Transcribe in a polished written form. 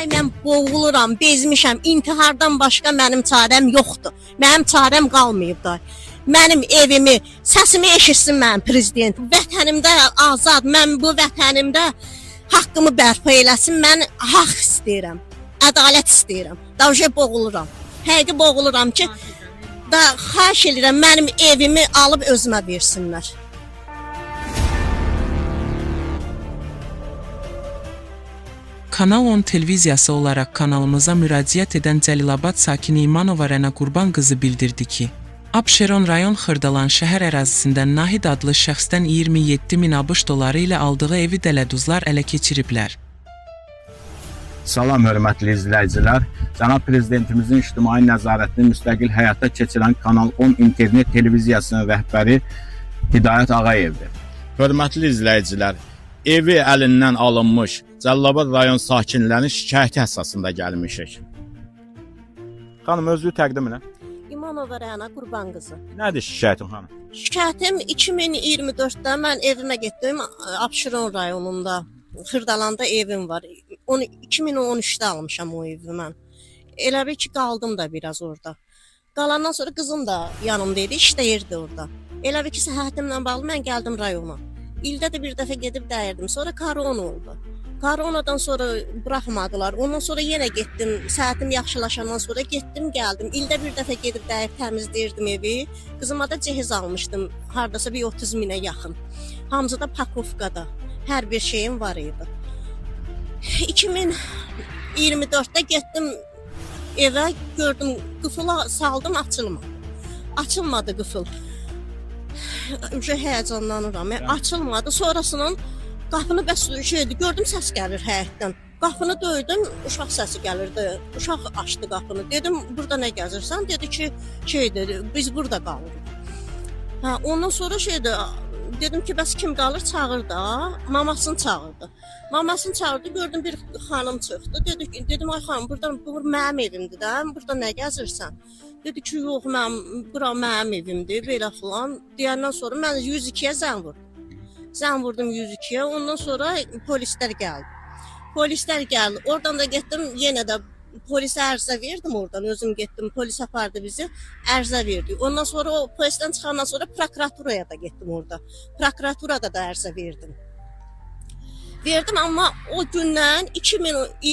Ay mən boğuluram, bezmişəm. İntihardan başqa mənim çarəm yoxdur. Mənim çarəm qalmayıb da. Mənim evimi, səsimi eşitsin mənim prezident. Vətənimdə azad, mən bu vətənimdə haqqımı bərpa eləsin. Mən haqq istəyirəm, ədalət istəyirəm. Davşə boğuluram. Həqiqi boğuluram ki, da xahiş edirəm mənim evimi alıb özümə versinlər. Kanal 10 televiziyası olaraq kanalımıza müraciət edən Cəlilabad sakini İmanova Rəna Qurban qızı bildirdi ki, Abşeron rayon Xırdalan şəhər ərazisindən Nahid adlı şəxsdən 27.000 ABŞ doları ilə aldığı evi dələduzlar ələ keçiriblər. Salam hörmətli izləyicilər. Cənab Prezidentimizin ictimai nəzarətini müstəqil həyata keçirən Kanal 10 internet televiziyasının rəhbəri Hidayət Ağayevdir. Hörmətli izləyicilər, evi əlindən alınmış Cəlilabad rayon sakinlərinin şikayəti əsasında gəlmişik. Xanım, özünü təqdim elə. İmanova Rəna Qurban qızı. Nədir şikayətin xanım? Şikayətim 2024-də mən evimə getdim, Abşeron rayonunda, Xırdalanda evim var. 2013-də almışam o evi mən. Elə bir ki, qaldım da biraz orada. Qalandan sonra qızım da yanımdaydı, işləyirdi orada. Elə bir ki, səhhətimlə bağlı mən gəldim rayona. İldə də bir dəfə gedib dəyirdim. Sonra korona oldu. Koronadan sonra buraxmadılar. Ondan sonra yenə getdim. Səhhətim yaxşılaşandan sonra getdim, gəldim. İldə bir dəfə gedib dəyib təmizləyirdim evi. Qızıma da cehiz almışdım. Hardasa bir 30 minə yaxın. Hamısı da pakovkada. Hər bir şeyim var idi. 2024-də getdim evə, gördüm qıfıla saldım, açılmadı. Açılmadı qıfıl. Uşaq həyəcanlanıram. Açılmadı. Sonrasının qapını bəs şeydi, gördüm səs gəlir həyətdən. Qapını döydüm, uşaq səsi gəlirdi. Uşaq açdı qapını. Dedim, burada nə gəzirsən? Dedi ki, şeydir, biz burada qalırıq. Ondan sonra şeydir, dedim ki, bəs kim qalır? Çağır da. Mamasını çağırdı. Mamasını çağırdı, gördüm bir xanım çıxdı. Dedim, ay xanım, bu mənim evimdir də, burada nə gəzirsən? Dedi ki, yox, bura mənim evimdir, belə filan. Deyəndən sonra mən 102-yə zəng vurdum. Zəng vurdum 102-yə, ondan sonra polislər gəldi. Polislər gəldi, oradan da getdim, yenə də polisə ərzə verdim oradan, özüm getdim, polis apardı bizi, ərzə verdik. Ondan sonra o polisdən çıxandan sonra prokuraturaya da getdim orada. Prokuraturada da ərzə verdim. Verdim, amma o gündən